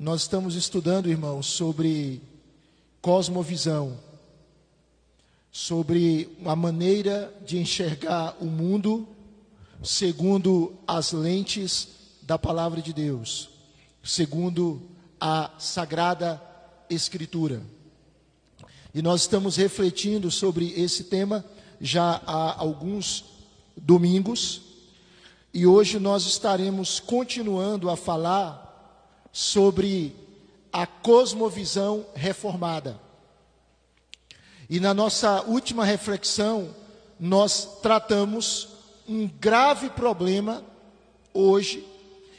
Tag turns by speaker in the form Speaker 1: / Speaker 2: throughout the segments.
Speaker 1: Nós estamos estudando, irmãos, sobre cosmovisão, sobre uma maneira de enxergar o mundo segundo as lentes da palavra de Deus, segundo a Sagrada Escritura. E nós estamos refletindo sobre esse tema já há alguns domingos, e hoje nós estaremos continuando a falar sobre a cosmovisão reformada. E na nossa última reflexão, nós tratamos um grave problema hoje,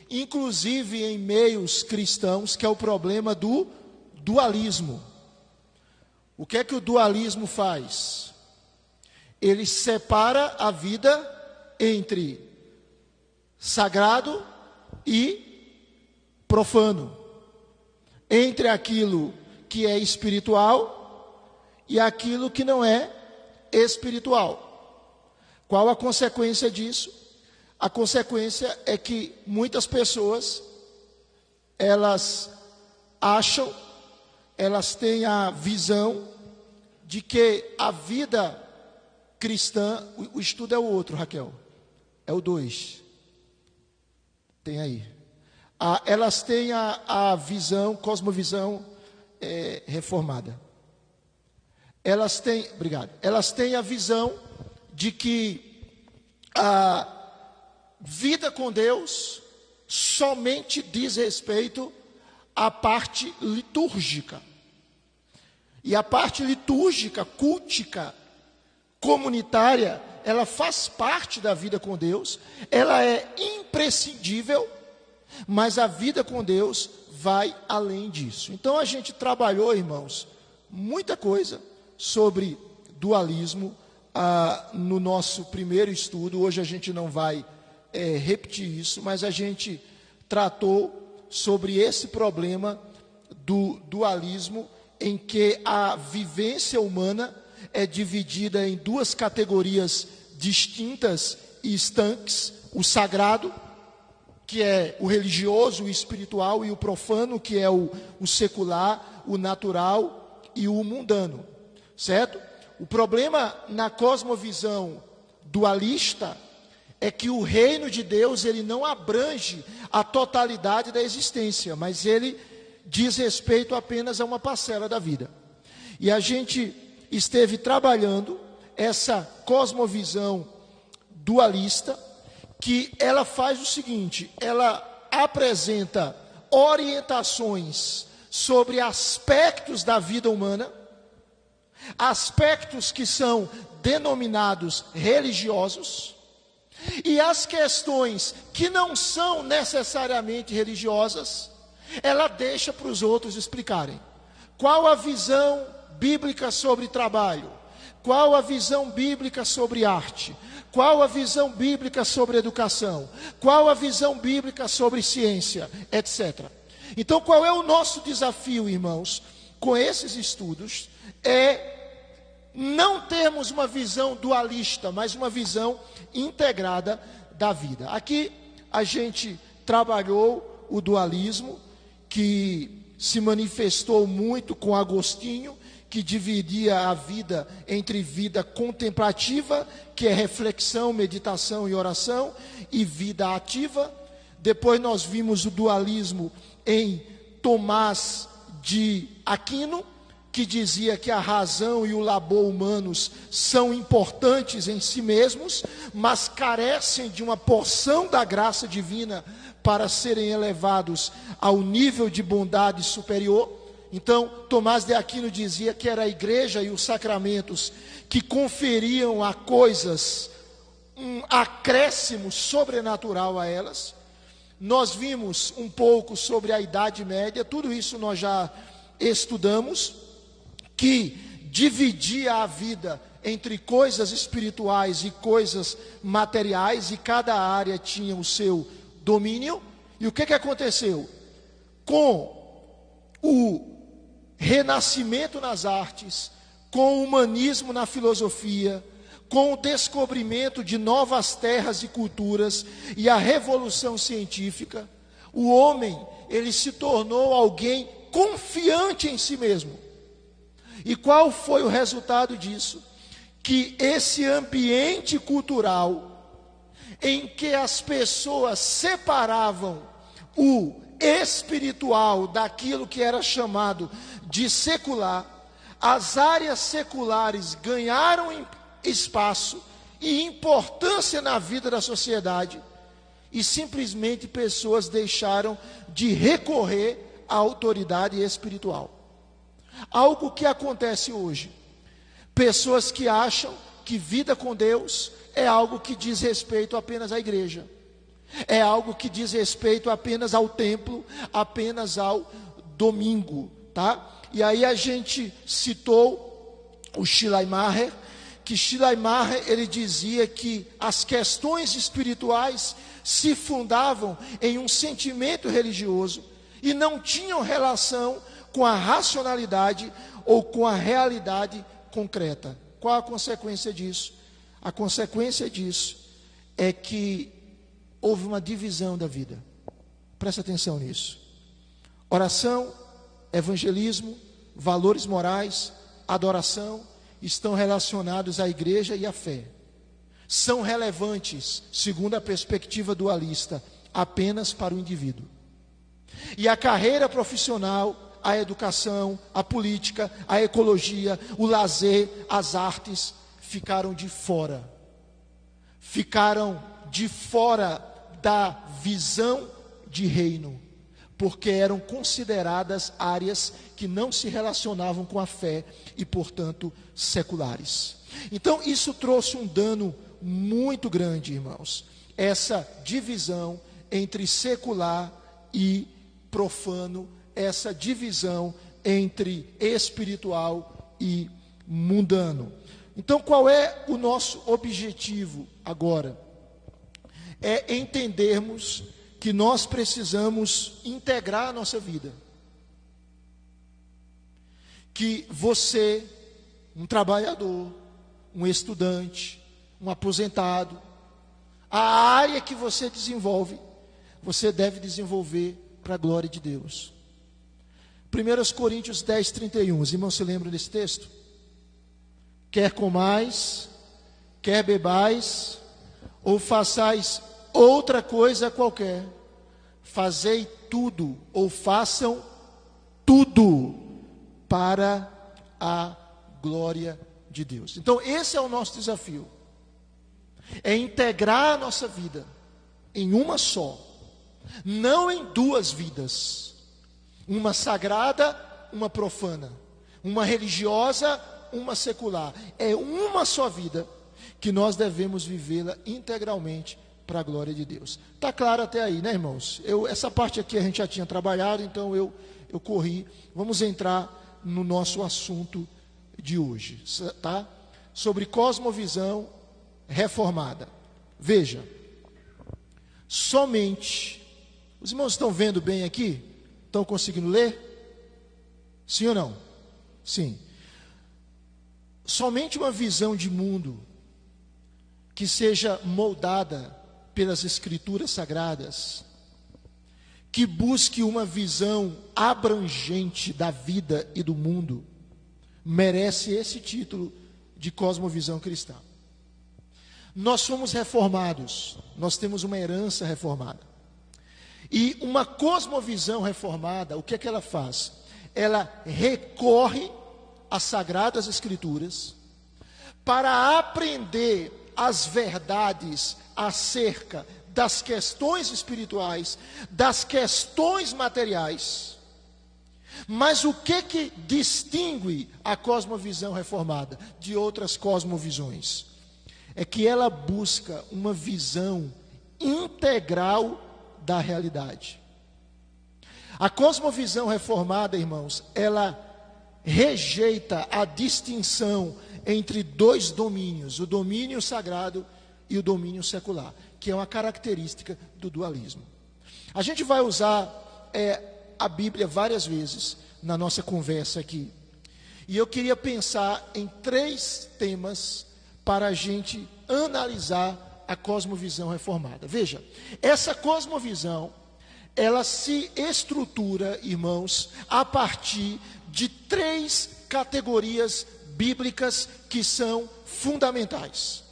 Speaker 1: inclusive em meios cristãos, que é o problema do dualismo. O que é que o dualismo faz? Ele separa a vida entre sagrado e profano, entre aquilo que é espiritual e aquilo que não é espiritual. Qual a consequência disso? A consequência é que muitas pessoas, elas acham, elas têm a visão de que a vida cristã, o estudo é o outro, Raquel, é o 2, tem aí. Elas têm a visão, cosmovisão reformada. Elas têm a visão de que a vida com Deus somente diz respeito à parte litúrgica. E a parte litúrgica, cultica, comunitária, ela faz parte da vida com Deus, ela é imprescindível, mas a vida com Deus vai além disso. Então a gente trabalhou, irmãos, muita coisa sobre dualismo no nosso primeiro estudo. Hoje a gente não vai repetir isso, mas a gente tratou sobre esse problema do dualismo, em que a vivência humana é dividida em duas categorias distintas e estanques: o sagrado, que é o religioso, o espiritual, e o profano, que é o secular, o natural e o mundano, certo? O problema na cosmovisão dualista é que o reino de Deus, ele não abrange a totalidade da existência, mas ele diz respeito apenas a uma parcela da vida. E a gente esteve trabalhando essa cosmovisão dualista, que ela faz o seguinte: ela apresenta orientações sobre aspectos da vida humana, aspectos que são denominados religiosos, e as questões que não são necessariamente religiosas, ela deixa para os outros explicarem. Qual a visão bíblica sobre trabalho? Qual a visão bíblica sobre arte? Qual a visão bíblica sobre educação? Qual a visão bíblica sobre ciência, etc. Então, qual é o nosso desafio, irmãos, com esses estudos? É não termos uma visão dualista, mas uma visão integrada da vida. Aqui a gente trabalhou o dualismo, que se manifestou muito com Agostinho, que dividia a vida entre vida contemplativa, que é reflexão, meditação e oração, e vida ativa. Depois nós vimos o dualismo em Tomás de Aquino, que dizia que a razão e o labor humanos são importantes em si mesmos, mas carecem de uma porção da graça divina para serem elevados ao nível de bondade superior. Então, Tomás de Aquino dizia que era a igreja e os sacramentos que conferiam a coisas um acréscimo sobrenatural a elas. Nós vimos um pouco sobre a Idade Média, tudo isso nós já estudamos, que dividia a vida entre coisas espirituais e coisas materiais, e cada área tinha o seu domínio. E o que aconteceu? Com o renascimento nas artes, com o humanismo na filosofia, com o descobrimento de novas terras e culturas e a revolução científica, o homem, ele se tornou alguém confiante em si mesmo. E qual foi o resultado disso? Que esse ambiente cultural, em que as pessoas separavam o espiritual daquilo que era chamado de secular, as áreas seculares ganharam espaço e importância na vida da sociedade, e simplesmente pessoas deixaram de recorrer à autoridade espiritual. Algo que acontece hoje. Pessoas que acham que vida com Deus é algo que diz respeito apenas à igreja. É algo que diz respeito apenas ao templo, apenas ao domingo, tá? E aí a gente citou o Schleiermacher, que Schleiermacher, ele dizia que as questões espirituais se fundavam em um sentimento religioso e não tinham relação com a racionalidade ou com a realidade concreta. Qual a consequência disso? A consequência disso é que houve uma divisão da vida. Presta atenção nisso. Oração, evangelismo, valores morais, adoração estão relacionados à igreja e à fé. São relevantes, segundo a perspectiva dualista, apenas para o indivíduo. E a carreira profissional, a educação, a política, a ecologia, o lazer, as artes, ficaram de fora. Ficaram de fora da visão de reino, porque eram consideradas áreas que não se relacionavam com a fé e, portanto, seculares. Então, isso trouxe um dano muito grande, irmãos. Essa divisão entre secular e profano, essa divisão entre espiritual e mundano. Então, qual é o nosso objetivo agora? É entendermos que nós precisamos integrar a nossa vida. Que você, um trabalhador, um estudante, um aposentado, a área que você desenvolve, você deve desenvolver para a glória de Deus. 1 Coríntios 10, 31, os irmãos se lembram desse texto? Quer comais, quer bebais, ou façais outra coisa qualquer, fazei tudo, ou façam tudo, para a glória de Deus. Então esse é o nosso desafio, é integrar a nossa vida em uma só, não em duas vidas, uma sagrada, uma profana, uma religiosa, uma secular. É uma só vida que nós devemos vivê-la integralmente para a glória de Deus. Está claro até aí, né, irmãos? Essa parte aqui a gente já tinha trabalhado, então eu corri. Vamos entrar no nosso assunto de hoje, tá? Sobre cosmovisão reformada. Veja, somente, os irmãos estão vendo bem aqui? Estão conseguindo ler? Sim ou não? Sim. Somente uma visão de mundo que seja moldada pelas Escrituras Sagradas, que busque uma visão abrangente da vida e do mundo, merece esse título de cosmovisão cristã. Nós somos reformados, nós temos uma herança reformada. E uma cosmovisão reformada, o que é que ela faz? Ela recorre às Sagradas Escrituras para aprender as verdades acerca das questões espirituais, das questões materiais. Mas o que distingue a cosmovisão reformada de outras cosmovisões? É que ela busca uma visão integral da realidade. A cosmovisão reformada, irmãos, ela rejeita a distinção entre dois domínios, o domínio sagrado e o domínio secular, que é uma característica do dualismo. A gente vai usar a Bíblia várias vezes na nossa conversa aqui. E eu queria pensar em 3 temas para a gente analisar a cosmovisão reformada. Veja, essa cosmovisão, ela se estrutura, irmãos, a partir de 3 categorias bíblicas que são fundamentais.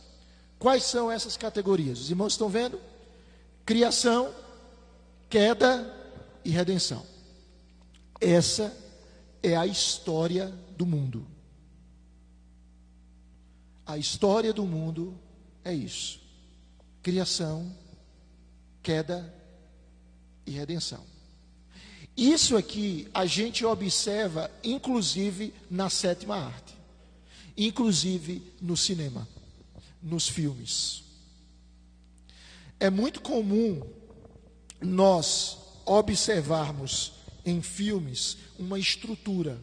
Speaker 1: Quais são essas categorias? Os irmãos estão vendo? Criação, queda e redenção. Essa é a história do mundo. A história do mundo é isso: criação, queda e redenção. Isso aqui a gente observa inclusive na 7ª arte, inclusive no cinema, nos filmes. É muito comum nós observarmos em filmes uma estrutura.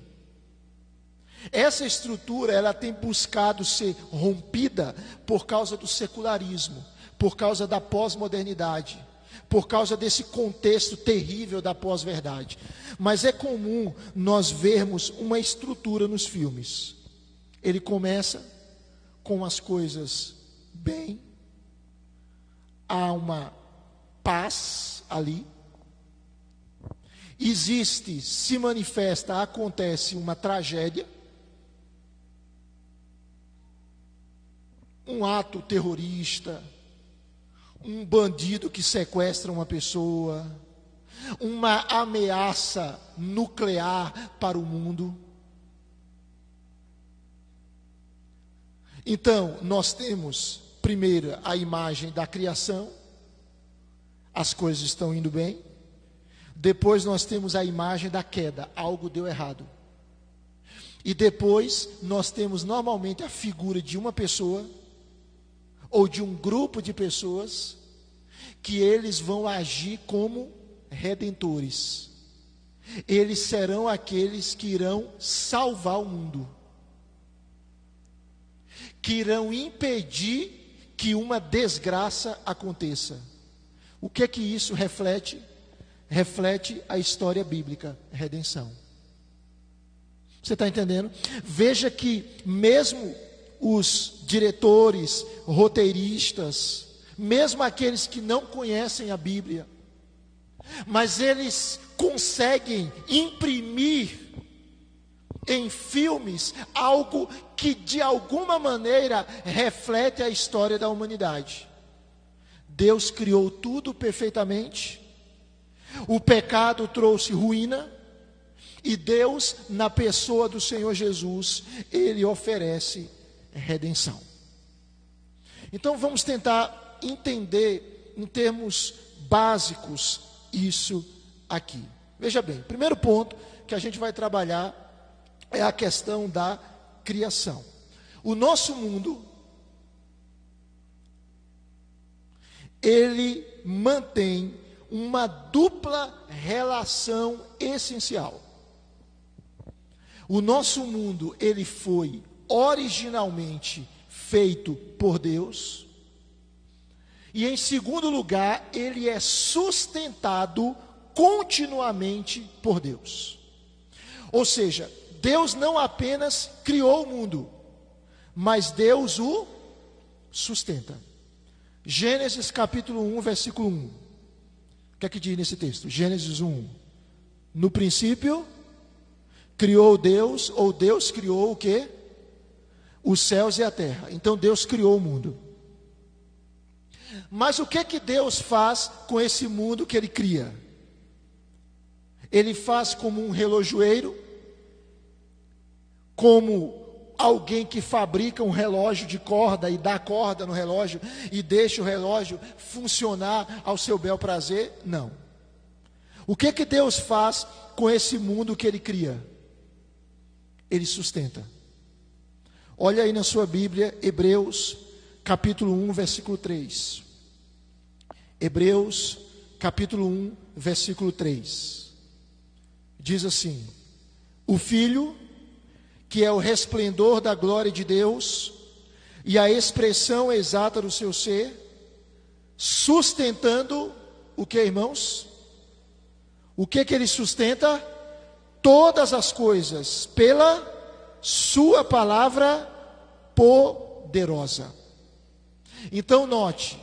Speaker 1: Essa estrutura, ela tem buscado ser rompida por causa do secularismo, por causa da pós-modernidade, por causa desse contexto terrível da pós-verdade. Mas é comum nós vermos uma estrutura nos filmes. Ele começa com as coisas bem, há uma paz ali, existe, se manifesta, acontece uma tragédia, um ato terrorista, um bandido que sequestra uma pessoa, uma ameaça nuclear para o mundo. Então, nós temos, primeiro, a imagem da criação, as coisas estão indo bem. Depois nós temos a imagem da queda, algo deu errado. E depois nós temos normalmente a figura de uma pessoa, ou de um grupo de pessoas, que eles vão agir como redentores. Eles serão aqueles que irão salvar o mundo, que irão impedir que uma desgraça aconteça. O que é que isso reflete? Reflete a história bíblica, redenção. Você está entendendo? Veja que mesmo os diretores, roteiristas, mesmo aqueles que não conhecem a Bíblia, mas eles conseguem imprimir em filmes algo que de alguma maneira reflete a história da humanidade. Deus criou tudo perfeitamente, o pecado trouxe ruína, e Deus, na pessoa do Senhor Jesus, Ele oferece redenção. Então vamos tentar entender em termos básicos isso aqui. Veja bem, primeiro ponto que a gente vai trabalhar é a questão da criação. O nosso mundo, ele mantém uma dupla relação essencial. O nosso mundo, ele foi originalmente feito por Deus, e em segundo lugar, ele é sustentado continuamente por Deus. Ou seja, Deus não apenas criou o mundo, mas Deus o sustenta. Gênesis capítulo 1, versículo 1. O que é que diz nesse texto? Gênesis 1. No princípio, criou Deus, ou Deus criou o quê? Os céus e a terra. Então Deus criou o mundo. Mas o que é que Deus faz com esse mundo que Ele cria? Ele faz como um relojoeiro, como alguém que fabrica um relógio de corda e dá corda no relógio e deixa o relógio funcionar ao seu bel prazer? Não. O que que Deus faz com esse mundo que Ele cria? Ele sustenta. Olha aí na sua Bíblia, Hebreus capítulo 1, versículo 3. Hebreus capítulo 1, versículo 3. Diz assim: o Filho, que é o resplendor da glória de Deus e a expressão exata do seu ser, sustentando o que, irmãos? O que Ele sustenta? Todas as coisas pela sua palavra poderosa. Então note,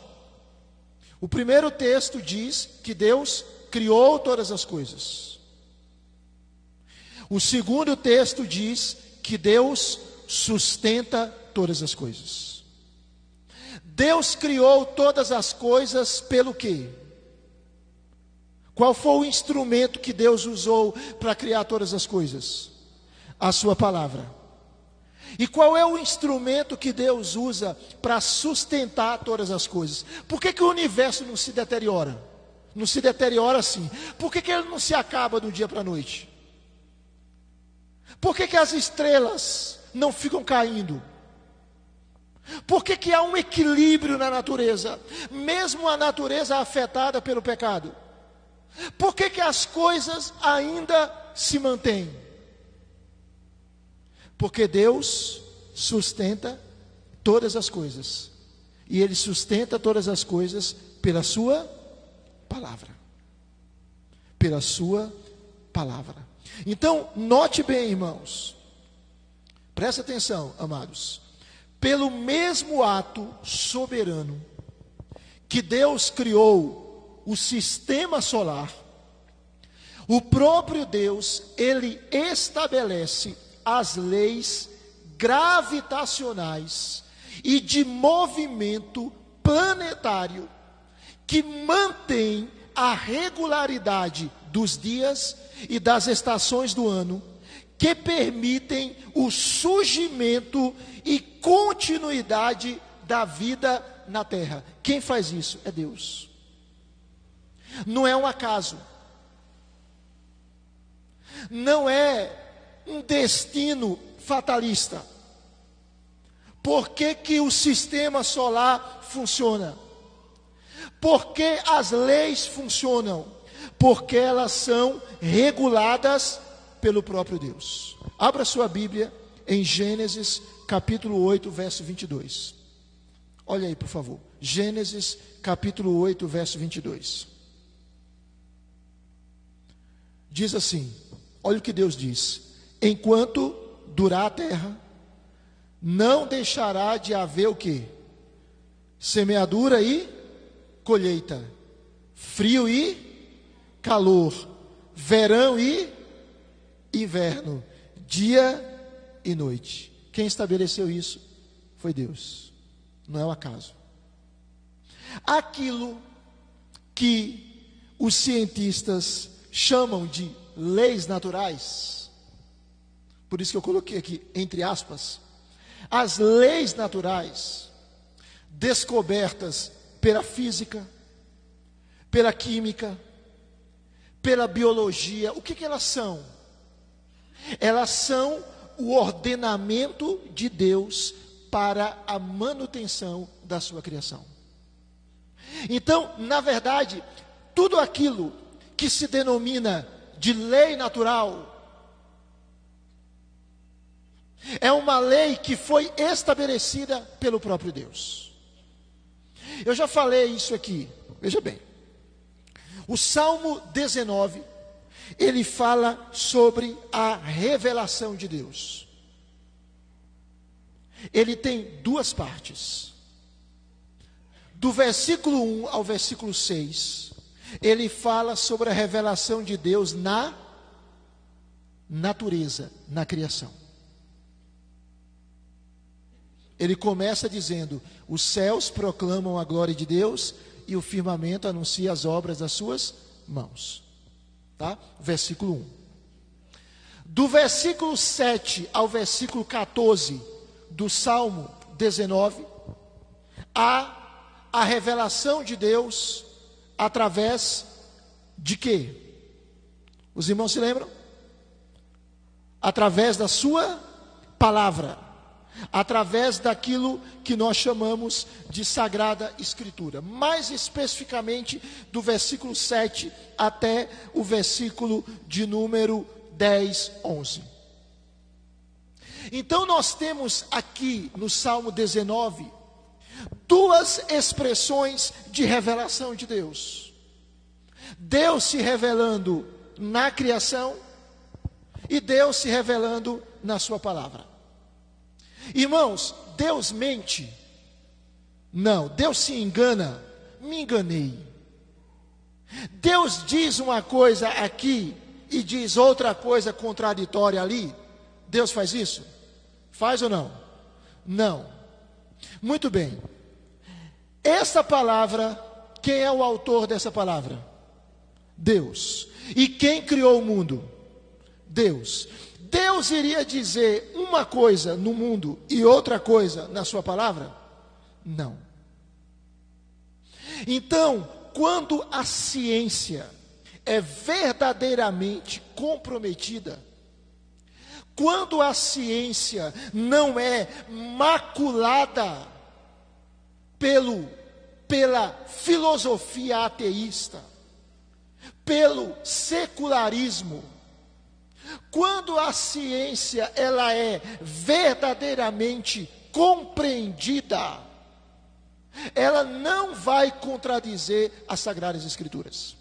Speaker 1: o primeiro texto diz que Deus criou todas as coisas. O segundo texto diz que Deus sustenta todas as coisas. Deus criou todas as coisas pelo quê? Qual foi o instrumento que Deus usou para criar todas as coisas? A sua palavra. E qual é o instrumento que Deus usa para sustentar todas as coisas? Por que o universo não se deteriora? Não se deteriora assim. Por que ele não se acaba do dia para a noite? Por que as estrelas não ficam caindo? Por que há um equilíbrio na natureza, mesmo a natureza afetada pelo pecado? Por que as coisas ainda se mantêm? Porque Deus sustenta todas as coisas. E Ele sustenta todas as coisas pela sua palavra. Pela sua palavra. Então, note bem, irmãos. Presta atenção, amados. Pelo mesmo ato soberano que Deus criou o sistema solar, o próprio Deus, Ele estabelece as leis gravitacionais e de movimento planetário que mantém a regularidade dos dias e das estações do ano, que permitem o surgimento e continuidade da vida na terra. Quem faz isso? É Deus. Não é um acaso. Não é um destino fatalista. Por que o sistema solar funciona? Por que as leis funcionam? Porque elas são reguladas pelo próprio Deus. Abra sua Bíblia em Gênesis capítulo 8, verso 22. Olha aí, por favor. Gênesis capítulo 8, verso 22. Diz assim, olha o que Deus diz: enquanto durar a terra, não deixará de haver o quê? Semeadura e colheita, frio e calor, verão e inverno, dia e noite. Quem estabeleceu isso foi Deus, não é um acaso. Aquilo que os cientistas chamam de leis naturais, por isso que eu coloquei aqui entre aspas, as leis naturais descobertas pela física, pela química, pela biologia, o que elas são? Elas são o ordenamento de Deus para a manutenção da sua criação. Então, na verdade, tudo aquilo que se denomina de lei natural é uma lei que foi estabelecida pelo próprio Deus. Eu já falei isso aqui, veja bem. O Salmo 19, ele fala sobre a revelação de Deus. Ele tem duas partes. Do versículo 1 ao versículo 6, ele fala sobre a revelação de Deus na natureza, na criação. Ele começa dizendo: os céus proclamam a glória de Deus e o firmamento anuncia as obras das suas mãos. Tá? Versículo 1. Do versículo 7 ao versículo 14 do Salmo 19, há a revelação de Deus através de quê? Os irmãos se lembram? Através da sua palavra. Através daquilo que nós chamamos de Sagrada Escritura, mais especificamente do versículo 7 até o versículo de número 10, 11. Então nós temos aqui no Salmo 19, duas expressões de revelação de Deus. Deus se revelando na criação e Deus se revelando na sua palavra. Irmãos, Deus mente? Não. Deus se engana? Me enganei. Deus diz uma coisa aqui e diz outra coisa contraditória ali. Deus faz isso? Faz ou não? Não. Muito bem. Essa palavra, quem é o autor dessa palavra? Deus. E quem criou o mundo? Deus. Deus iria dizer uma coisa no mundo e outra coisa na sua palavra? Não. Então, quando a ciência é verdadeiramente comprometida, quando a ciência não é maculada pela filosofia ateísta, pelo secularismo, quando a ciência ela é verdadeiramente compreendida, ela não vai contradizer as Sagradas Escrituras.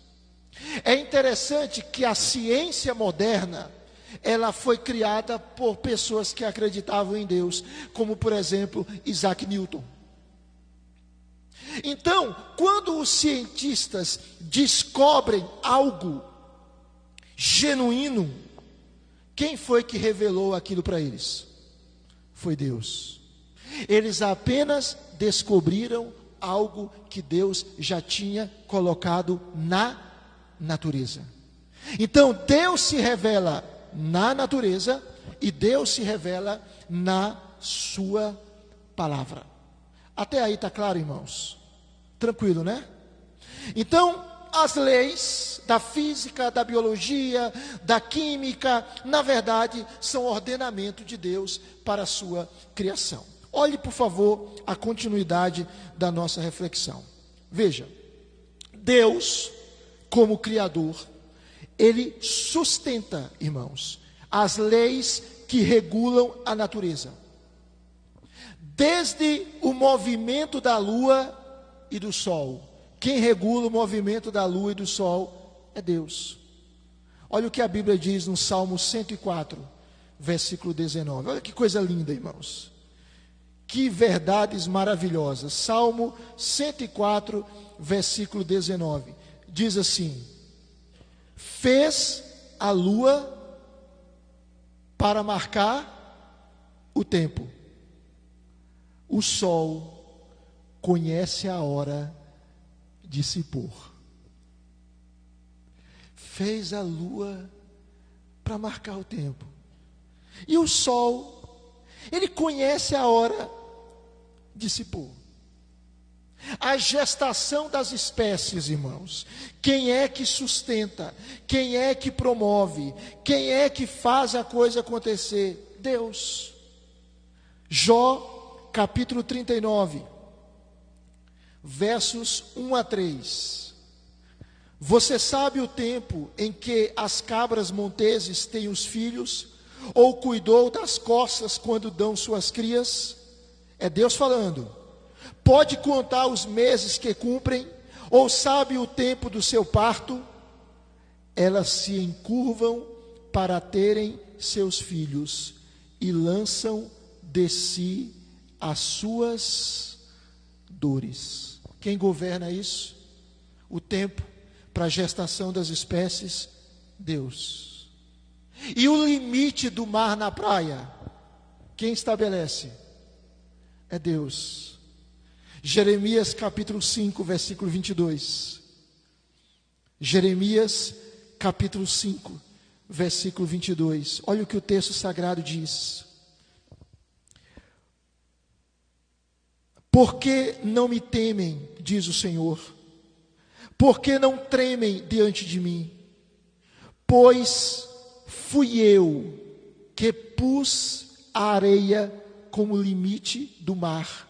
Speaker 1: É interessante que a ciência moderna, ela foi criada por pessoas que acreditavam em Deus, como por exemplo Isaac Newton. Então, quando os cientistas descobrem algo genuíno, quem foi que revelou aquilo para eles? Foi Deus. Eles apenas descobriram algo que Deus já tinha colocado na natureza. Então, Deus se revela na natureza e Deus se revela na sua palavra. Até aí está claro, irmãos? Tranquilo, né? Então, as leis da física, da biologia, da química, na verdade, são ordenamento de Deus para a sua criação. Olhe, por favor, a continuidade da nossa reflexão. Veja, Deus, como Criador, Ele sustenta, irmãos, as leis que regulam a natureza. Desde o movimento da lua e do sol. Quem regula o movimento da lua e do sol é Deus. Olha o que a Bíblia diz no Salmo 104, versículo 19. Olha que coisa linda, irmãos. Que verdades maravilhosas. Salmo 104, versículo 19. Diz assim: fez a lua para marcar o tempo. O sol conhece a hora de se pôr. Fez a lua para marcar o tempo. E o sol, ele conhece a hora de se pôr. A gestação das espécies, irmãos. Quem é que sustenta? Quem é que promove? Quem é que faz a coisa acontecer? Deus. Jó, capítulo 39, versos 1 a 3. Você sabe o tempo em que as cabras monteses têm os filhos, ou cuidou das corças quando dão suas crias? É Deus falando. Pode contar os meses que cumprem, ou sabe o tempo do seu parto? Elas se encurvam para terem seus filhos, e lançam de si as suas dores. Quem governa isso? O tempo para a gestação das espécies? Deus. E o limite do mar na praia? Quem estabelece? É Deus. Jeremias capítulo 5, versículo 22. Jeremias capítulo 5, versículo 22. Olha o que o texto sagrado diz. Por que não me temem, diz o Senhor? Por que não tremem diante de mim? Pois fui eu que pus a areia como limite do mar,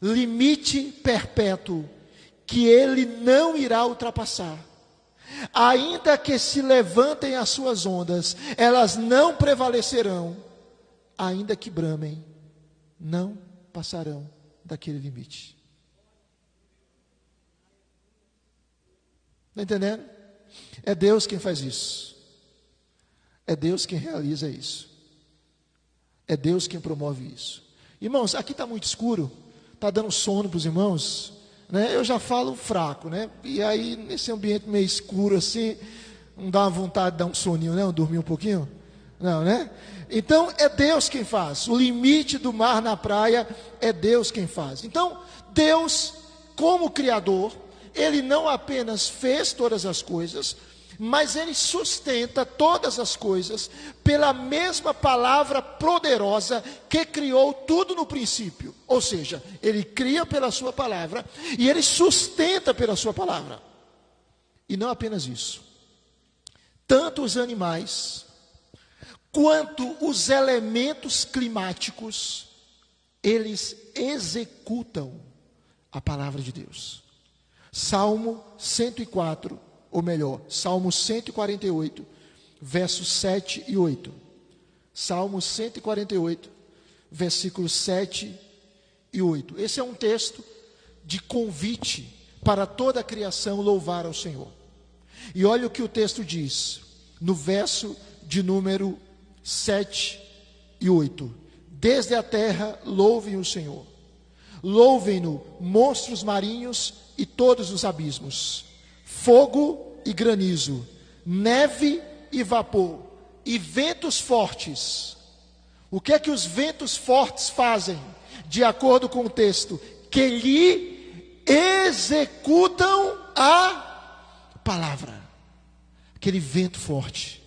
Speaker 1: limite perpétuo, que ele não irá ultrapassar. Ainda que se levantem as suas ondas, elas não prevalecerão. Ainda que bramem, não passarão daquele limite. Está entendendo? É Deus quem faz isso. É Deus quem realiza isso. É Deus quem promove isso. Irmãos, aqui está muito escuro. Está dando sono para os irmãos? né? Eu já falo fraco, né? E aí, nesse ambiente meio escuro assim, não dá uma vontade de dar um soninho, não? Dormir um pouquinho? Não, né? Então, é Deus quem faz. O limite do mar na praia é Deus quem faz. Então, Deus, como Criador, Ele não apenas fez todas as coisas, mas Ele sustenta todas as coisas pela mesma palavra poderosa que criou tudo no princípio. Ou seja, Ele cria pela sua palavra e Ele sustenta pela sua palavra. E não apenas isso. Tanto os animais quanto os elementos climáticos, eles executam a palavra de Deus. Salmo 104, ou melhor, Salmo 148, versos 7 e 8. Salmo 148, versículos 7 e 8. Esse é um texto de convite para toda a criação louvar ao Senhor. E olha o que o texto diz, no verso de número 7 e 8. Desde a terra louvem o Senhor. Louvem-no monstros marinhos e todos os abismos. Fogo e granizo, neve e vapor, e ventos fortes. O que é que os ventos fortes fazem? De acordo com o texto, que lhe executam a palavra. Aquele vento forte.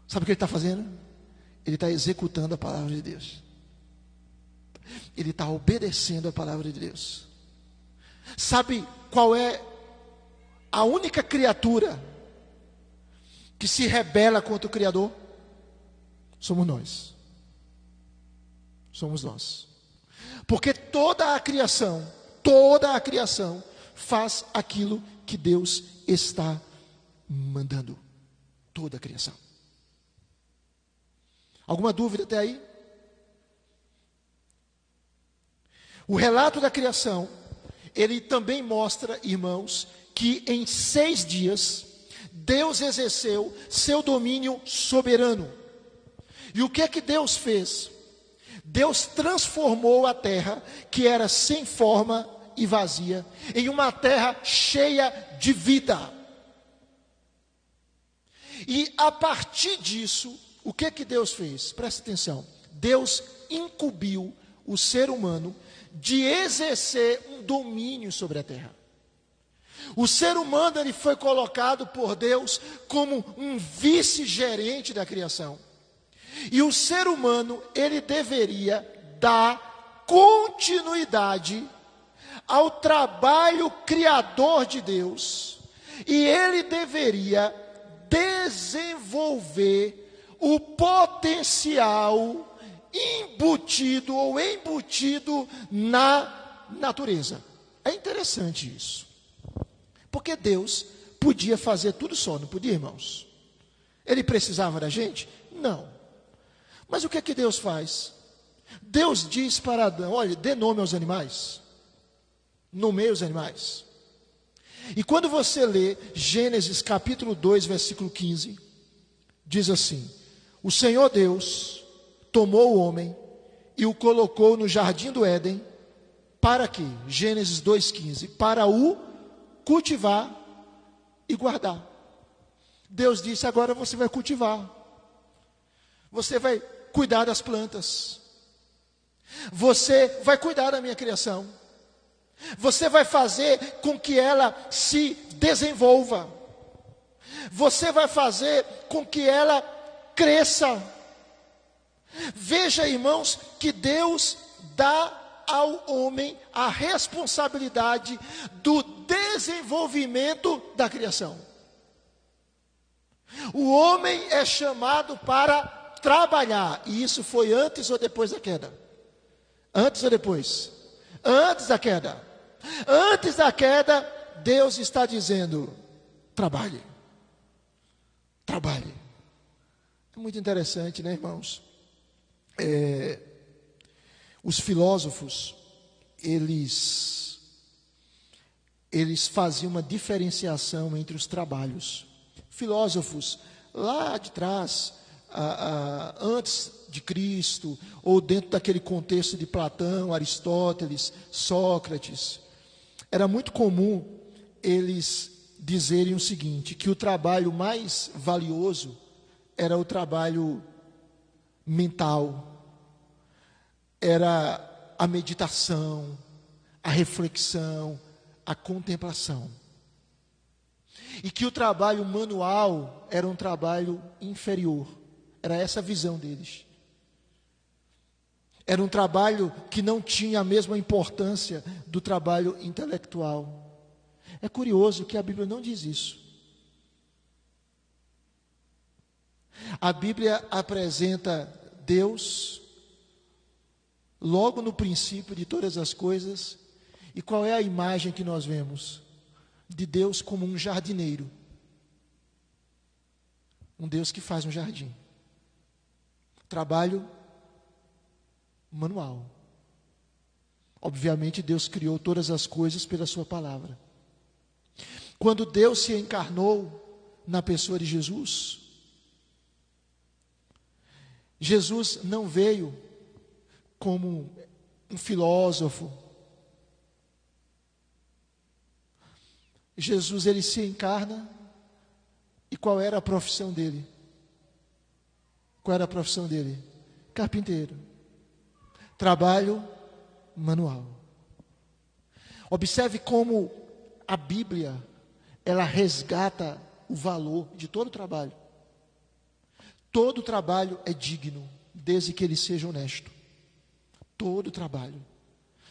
Speaker 1: Sabe o que ele está fazendo? Ele está executando a palavra de Deus. Ele está obedecendo a palavra de Deus. Sabe qual é a única criatura que se rebela contra o Criador? Somos nós. Somos nós. Porque toda a criação faz aquilo que Deus está mandando. Toda a criação. Alguma dúvida até aí? O relato da criação, ele também mostra, irmãos, que em 6 dias, Deus exerceu seu domínio soberano. E o que é que Deus fez? Deus transformou a terra, que era sem forma e vazia, em uma terra cheia de vida. E a partir disso, o que é que Deus fez? Presta atenção. Deus incumbiu o ser humano de exercer um domínio sobre a terra. O ser humano, ele foi colocado por Deus como um vice-gerente da criação. E o ser humano, ele deveria dar continuidade ao trabalho criador de Deus. E ele deveria desenvolver o potencial embutido na natureza. É interessante isso. Porque Deus podia fazer tudo só, não podia, irmãos? Ele precisava da gente? Não. Mas o que é que Deus faz? Deus diz para Adão, olha, dê nome aos animais. Nomeie os animais. E quando você lê Gênesis capítulo 2, versículo 15, diz assim: o Senhor Deus tomou o homem e o colocou no jardim do Éden, para quê? Gênesis 2,15, para o cultivar e guardar. Deus disse, agora você vai cultivar. Você vai cuidar das plantas. Você vai cuidar da minha criação. Você vai fazer com que ela se desenvolva. Você vai fazer com que ela cresça. Veja, irmãos, que Deus dá ao homem a responsabilidade do desenvolvimento da criação. O homem é chamado para trabalhar, e isso foi antes ou depois da queda? Antes ou depois? Antes da queda. Antes da queda, Deus está dizendo: trabalhe. Trabalhe. É muito interessante, né, irmãos? Os filósofos, eles faziam uma diferenciação entre os trabalhos. Filósofos lá de trás, antes de Cristo, ou dentro daquele contexto de Platão, Aristóteles, Sócrates, era muito comum eles dizerem o seguinte, que o trabalho mais valioso era o trabalho mental, era a meditação, a reflexão, a contemplação. E que o trabalho manual era um trabalho inferior. Era essa a visão deles. Era um trabalho que não tinha a mesma importância do trabalho intelectual. É curioso que a Bíblia não diz isso. A Bíblia apresenta Deus logo no princípio de todas as coisas. E qual é a imagem que nós vemos? De Deus como um jardineiro. Um Deus que faz um jardim. Trabalho manual. Obviamente Deus criou todas as coisas pela sua palavra. Quando Deus se encarnou na pessoa de Jesus, Jesus não veio como um filósofo. Jesus, ele se encarna, e qual era a profissão dele? Qual era a profissão dele? Carpinteiro. Trabalho manual. Observe como a Bíblia, ela resgata o valor de todo trabalho. Todo trabalho é digno, desde que ele seja honesto. Todo trabalho.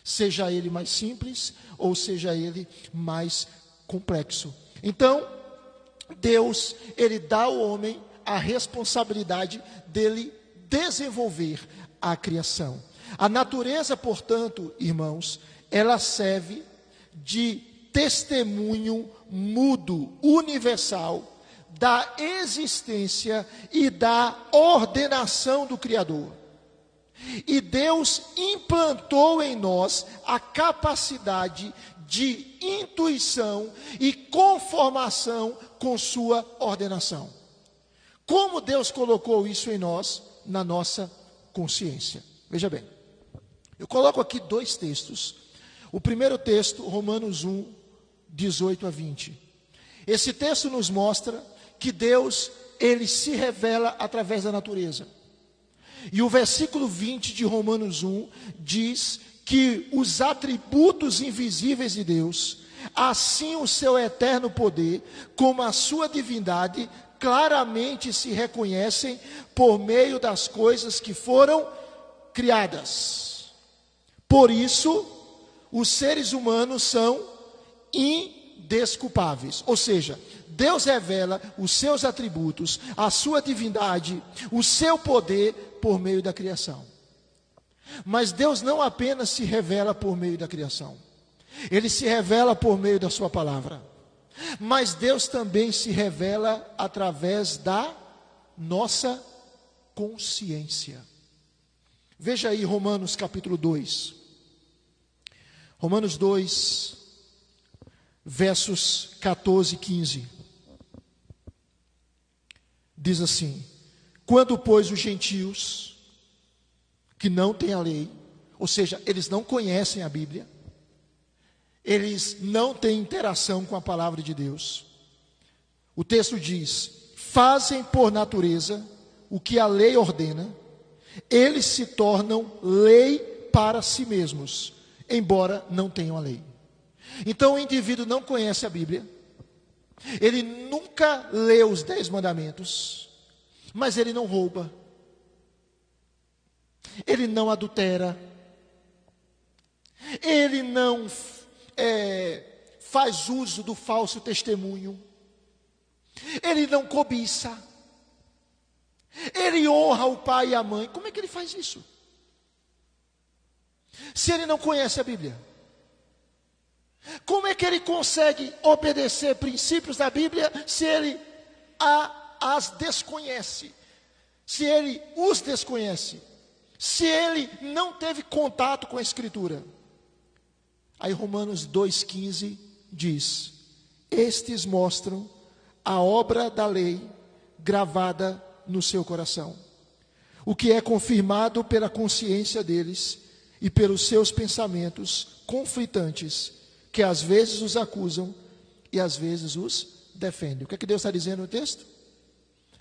Speaker 1: Seja ele mais simples, ou seja ele mais complexo. Então, Deus, ele dá ao homem a responsabilidade dele desenvolver a criação. A natureza, portanto, irmãos, ela serve de testemunho mudo, universal, da existência e da ordenação do Criador. E Deus implantou em nós a capacidade de intuição e conformação com sua ordenação. Como Deus colocou isso em nós, na nossa consciência? Veja bem, eu coloco aqui 2 textos. O primeiro texto, Romanos 1, 18 a 20. Esse texto nos mostra que Deus, ele se revela através da natureza. E o versículo 20 de Romanos 1 diz que os atributos invisíveis de Deus, assim o seu eterno poder, como a sua divindade, claramente se reconhecem por meio das coisas que foram criadas. Por isso, os seres humanos são indesculpáveis. Ou seja, Deus revela os seus atributos, a sua divindade, o seu poder por meio da criação. Mas Deus não apenas se revela por meio da criação. Ele se revela por meio da sua palavra. Mas Deus também se revela através da nossa consciência. Veja aí Romanos capítulo 2. Romanos 2, versos 14 e 15. Diz assim: quando, pois, os gentios que não têm a lei, ou seja, eles não conhecem a Bíblia, eles não têm interação com a palavra de Deus. O texto diz: fazem por natureza o que a lei ordena, eles se tornam lei para si mesmos, embora não tenham a lei. Então o indivíduo não conhece a Bíblia, ele nunca lê os 10 mandamentos, mas ele não rouba, ele não adultera, ele não faz uso do falso testemunho, ele não cobiça, ele honra o pai e a mãe. Como é que ele faz isso? Se ele não conhece a Bíblia, como é que ele consegue obedecer princípios da Bíblia se ele as desconhece? Se ele os desconhece? Se ele não teve contato com a Escritura? Aí Romanos 2,15 diz: estes mostram a obra da lei gravada no seu coração, o que é confirmado pela consciência deles e pelos seus pensamentos conflitantes, que às vezes os acusam e às vezes os defendem. O que é que Deus está dizendo no texto?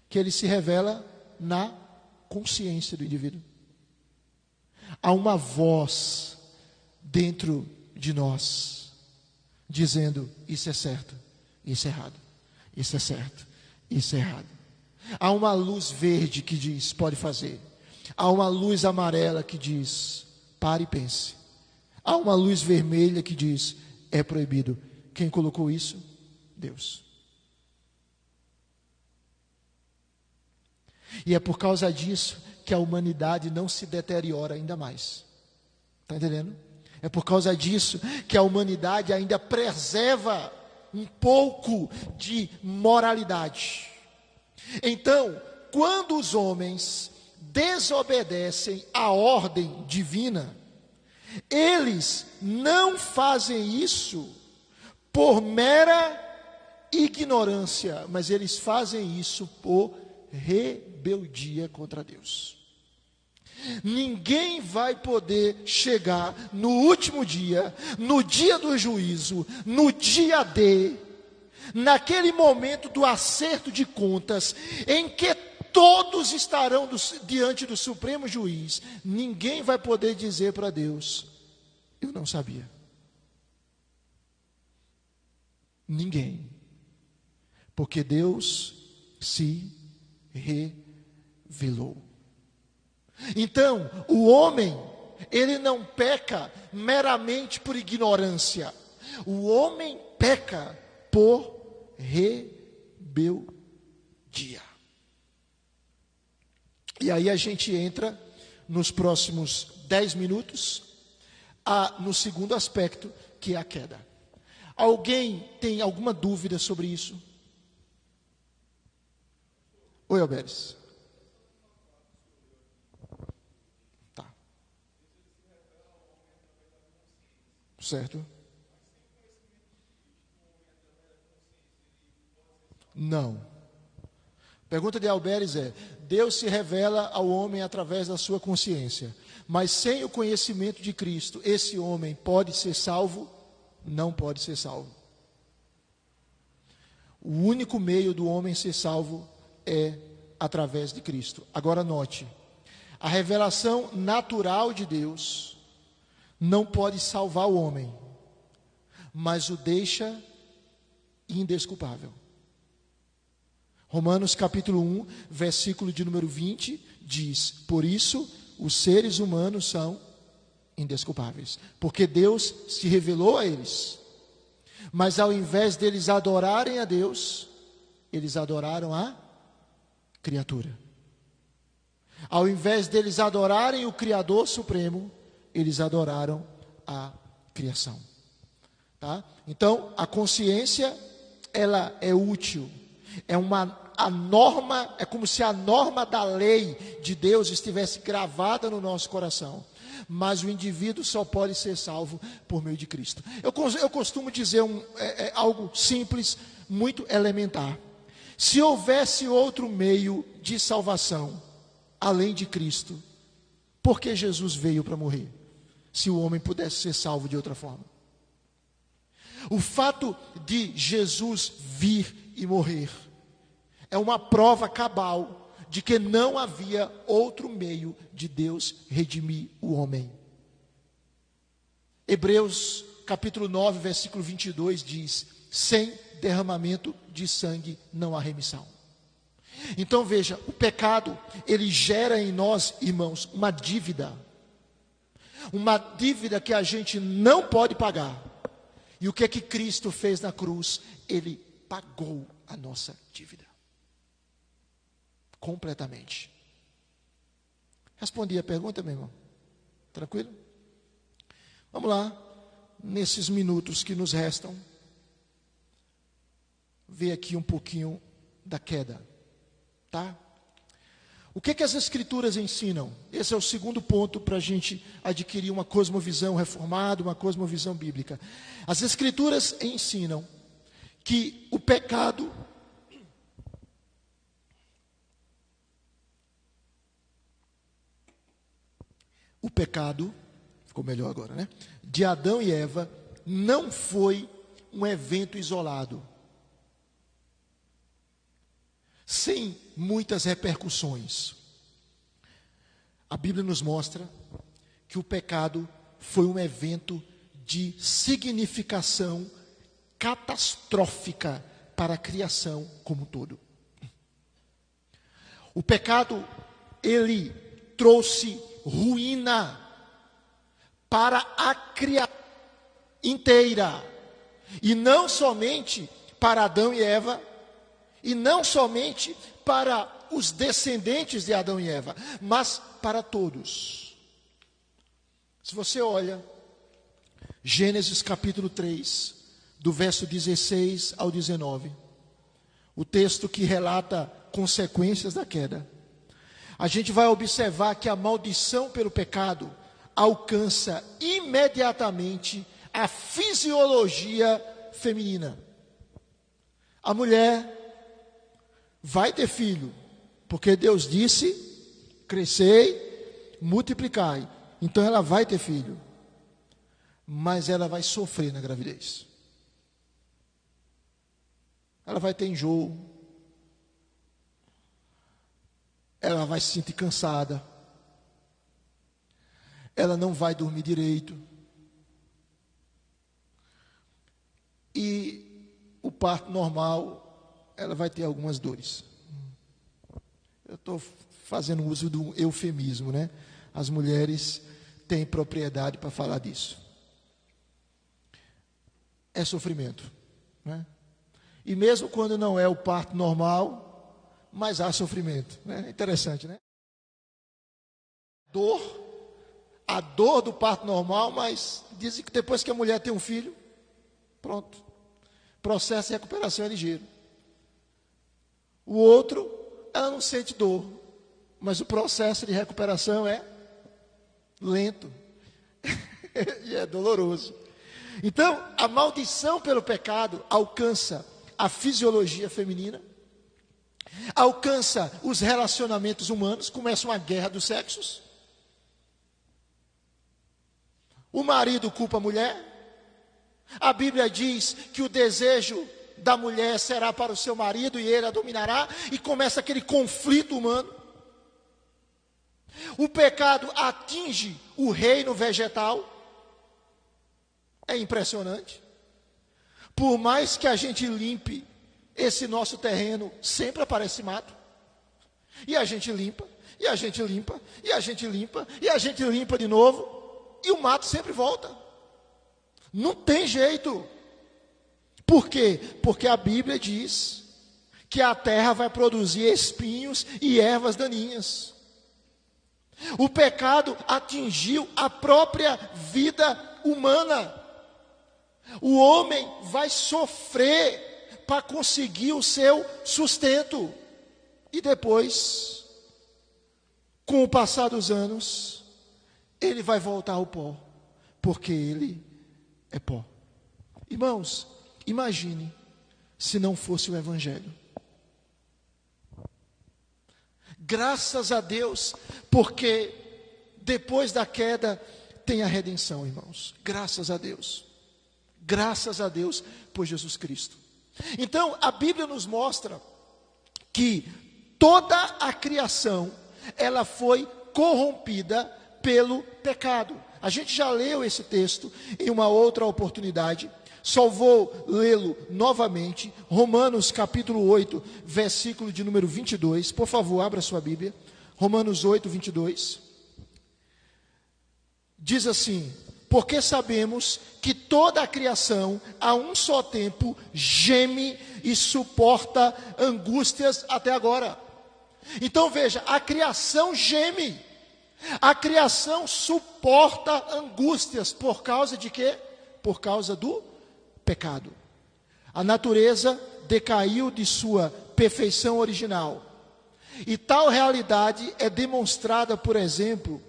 Speaker 1: Que ele se revela na consciência do indivíduo. Há uma voz dentro de nós dizendo: isso é certo, isso é errado, isso é certo, isso é errado. Há uma luz verde que diz: pode fazer. Há uma luz amarela que diz: pare e pense. Há uma luz vermelha que diz: é proibido. Quem colocou isso? Deus. E é por causa disso que a humanidade não se deteriora ainda mais. Está entendendo? É por causa disso que a humanidade ainda preserva um pouco de moralidade. Então, quando os homens desobedecem à ordem divina, eles não fazem isso por mera ignorância, mas eles fazem isso por rebeldia contra Deus. Ninguém vai poder chegar no último dia, no dia do juízo, no dia D, naquele momento do acerto de contas, em que todos estarão diante do Supremo Juiz. Ninguém vai poder dizer para Deus: eu não sabia. Ninguém. Porque Deus se revelou. Então, o homem, ele não peca meramente por ignorância. O homem peca por rebeldia. E aí a gente entra nos próximos 10 minutos no segundo aspecto, que é a queda. Alguém tem alguma dúvida sobre isso? Oi, Alberes. Tá. Certo? Não. Pergunta de Alberes é: Deus se revela ao homem através da sua consciência, mas sem o conhecimento de Cristo, esse homem pode ser salvo? Não pode ser salvo. O único meio do homem ser salvo é através de Cristo. Agora note, a revelação natural de Deus não pode salvar o homem, mas o deixa indesculpável. Romanos capítulo 1, versículo de número 20, diz: por isso os seres humanos são indesculpáveis, porque Deus se revelou a eles, mas ao invés deles adorarem a Deus, eles adoraram a criatura. Ao invés deles adorarem o Criador Supremo, eles adoraram a criação. Tá? Então, a consciência, ela é útil. A norma, é como se a norma da lei de Deus estivesse gravada no nosso coração. Mas o indivíduo só pode ser salvo por meio de Cristo. Eu costumo dizer algo simples, muito elementar. Se houvesse outro meio de salvação, além de Cristo, por que Jesus veio para morrer? Se o homem pudesse ser salvo de outra forma. O fato de Jesus vir e morrer é uma prova cabal de que não havia outro meio de Deus redimir o homem. Hebreus capítulo 9, versículo 22 diz: sem derramamento de sangue não há remissão. Então veja, o pecado, ele gera em nós, irmãos, uma dívida que a gente não pode pagar. E o que é que Cristo fez na cruz? Ele pagou a nossa dívida completamente. Respondi a pergunta, meu irmão? Tranquilo? Vamos lá, nesses minutos que nos restam, ver aqui um pouquinho da queda, tá? O que as Escrituras ensinam? Esse é o segundo ponto para a gente adquirir uma cosmovisão reformada, uma cosmovisão bíblica. As Escrituras ensinam que o pecado ficou melhor agora, né? De Adão e Eva não foi um evento isolado, sem muitas repercussões. A Bíblia nos mostra que o pecado foi um evento de significação catastrófica para a criação como um todo. O pecado, ele trouxe ruína para a criação inteira, e não somente para Adão e Eva, e não somente para os descendentes de Adão e Eva, mas para todos. Se você olha Gênesis capítulo 3, do verso 16 ao 19, o texto que relata consequências da queda, a gente vai observar que a maldição pelo pecado alcança imediatamente a fisiologia feminina. A mulher vai ter filho, porque Deus disse: crescei, multiplicai. Então ela vai ter filho, mas ela vai sofrer na gravidez. Ela vai ter enjoo, ela vai se sentir cansada, ela não vai dormir direito, e o parto normal, ela vai ter algumas dores. Eu estou fazendo uso do eufemismo, né? As mulheres têm propriedade para falar disso. É sofrimento, né? E mesmo quando não é o parto normal, mas há sofrimento, né? Interessante, né? A dor do parto normal, mas dizem que depois que a mulher tem um filho, pronto, processo de recuperação é ligeiro. O outro, ela não sente dor, mas o processo de recuperação é lento e é doloroso. Então, a maldição pelo pecado alcança a fisiologia feminina, alcança os relacionamentos humanos, começa uma guerra dos sexos. O marido culpa a mulher. A Bíblia diz que o desejo da mulher será para o seu marido e ele a dominará, e começa aquele conflito humano. O pecado atinge o reino vegetal. É impressionante. Por mais que a gente limpe esse nosso terreno, sempre aparece mato. E a gente limpa, e a gente limpa, e a gente limpa, e a gente limpa de novo, e o mato sempre volta. Não tem jeito. Por quê? Porque a Bíblia diz que a terra vai produzir espinhos e ervas daninhas. O pecado atingiu a própria vida humana. O homem vai sofrer para conseguir o seu sustento. E depois, com o passar dos anos, ele vai voltar ao pó, porque ele é pó. Irmãos, imagine se não fosse o Evangelho. Graças a Deus, porque depois da queda tem a redenção, irmãos. Graças a Deus. Graças a Deus por Jesus Cristo. Então, a Bíblia nos mostra que toda a criação, ela foi corrompida pelo pecado. A gente já leu esse texto em uma outra oportunidade, só vou lê-lo novamente. Romanos capítulo 8, versículo de número 22. Por favor, abra sua Bíblia. Romanos 8, 22. Diz assim: porque sabemos que toda a criação, a um só tempo, geme e suporta angústias até agora. Então veja, a criação geme. A criação suporta angústias por causa de quê? Por causa do pecado. A natureza decaiu de sua perfeição original. E tal realidade é demonstrada, por exemplo,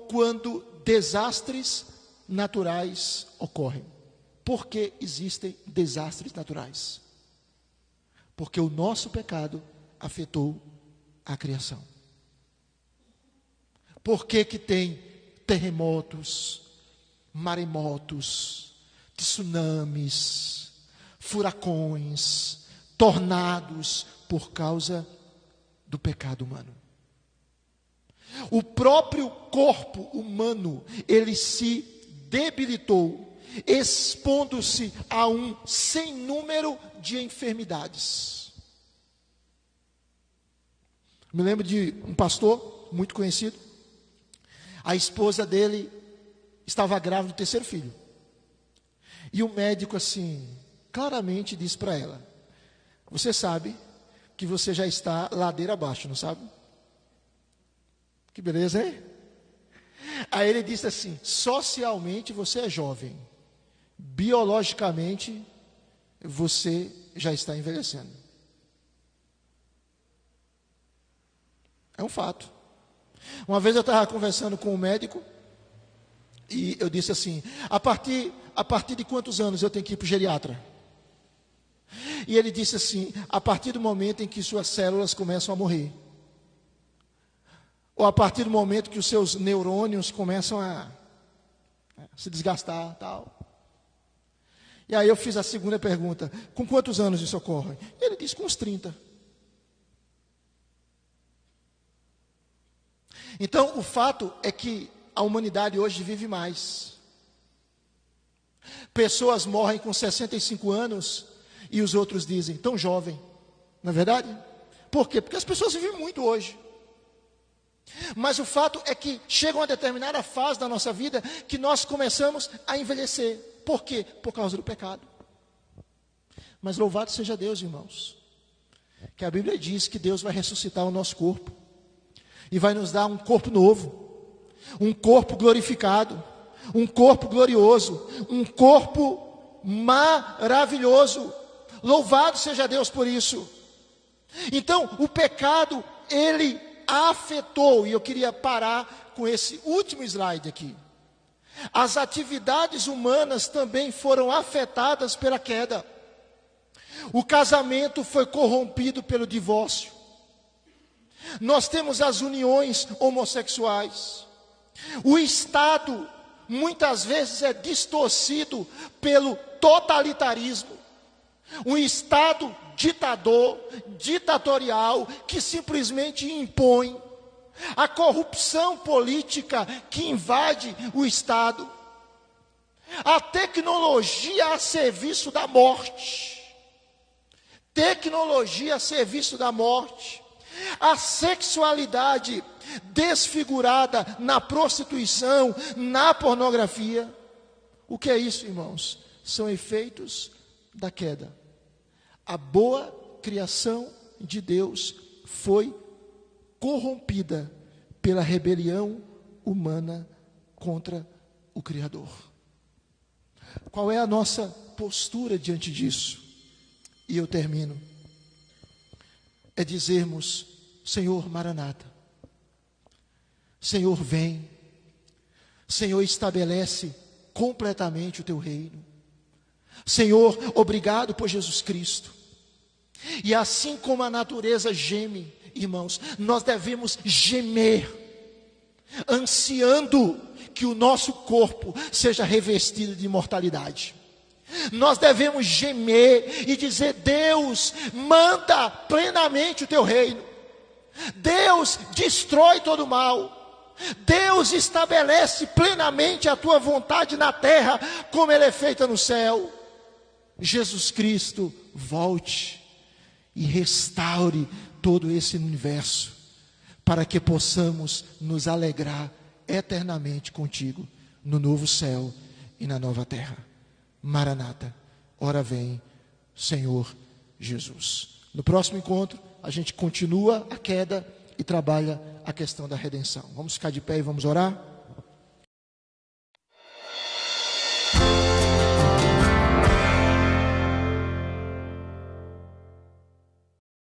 Speaker 1: quando desastres naturais ocorrem. Por que existem desastres naturais? Porque o nosso pecado afetou a criação. Por que que tem terremotos, maremotos, tsunamis, furacões, tornados, por causa do pecado humano. O próprio corpo humano, ele se debilitou, expondo-se a um sem número de enfermidades. Me lembro de um pastor muito conhecido. A esposa dele estava grávida do terceiro filho. E o médico, assim, claramente disse para ela: você sabe que você já está ladeira abaixo, não sabe? Que beleza, hein? Aí ele disse assim: socialmente você é jovem, biologicamente você já está envelhecendo. É um fato. Uma vez eu estava conversando com um médico e eu disse assim: a partir de quantos anos eu tenho que ir para o geriatra? E ele disse assim: a partir do momento em que suas células começam a morrer, ou a partir do momento que os seus neurônios começam a se desgastar, tal. E aí eu fiz a segunda pergunta: com quantos anos isso ocorre? E ele disse: com uns 30. Então, o fato é que a humanidade hoje vive mais. Pessoas morrem com 65 anos e os outros dizem: tão jovem. Não é verdade? Por quê? Porque as pessoas vivem muito hoje. Mas o fato é que chega uma determinada fase da nossa vida que nós começamos a envelhecer. Por quê? Por causa do pecado. Mas louvado seja Deus, irmãos, que a Bíblia diz que Deus vai ressuscitar o nosso corpo e vai nos dar um corpo novo, um corpo glorificado, um corpo glorioso, um corpo maravilhoso. Louvado seja Deus por isso. Então, o pecado, ele afetou, e eu queria parar com esse último slide aqui. As atividades humanas também foram afetadas pela queda. O casamento foi corrompido pelo divórcio. Nós temos as uniões homossexuais. O Estado muitas vezes é distorcido pelo totalitarismo. Um Estado ditatorial, que simplesmente impõe. A corrupção política que invade o Estado. A tecnologia a serviço da morte. Tecnologia a serviço da morte. A sexualidade desfigurada na prostituição, na pornografia. O que é isso, irmãos? São efeitos da queda. A boa criação de Deus foi corrompida pela rebelião humana contra o Criador. Qual é a nossa postura diante disso? E eu termino. É dizermos: Senhor, Maranata. Senhor, vem. Senhor, estabelece completamente o teu reino. Senhor, obrigado por Jesus Cristo. E assim como a natureza geme, irmãos, nós devemos gemer, ansiando que o nosso corpo seja revestido de imortalidade. Nós devemos gemer e dizer: Deus, manda plenamente o teu reino. Deus, destrói todo o mal. Deus, estabelece plenamente a tua vontade na terra, como ela é feita no céu. Jesus Cristo, volte e restaure todo esse universo, para que possamos nos alegrar eternamente contigo, no novo céu e na nova terra. Maranata, ora vem, Senhor Jesus. No próximo encontro, a gente continua a queda e trabalha a questão da redenção. Vamos ficar de pé e vamos orar?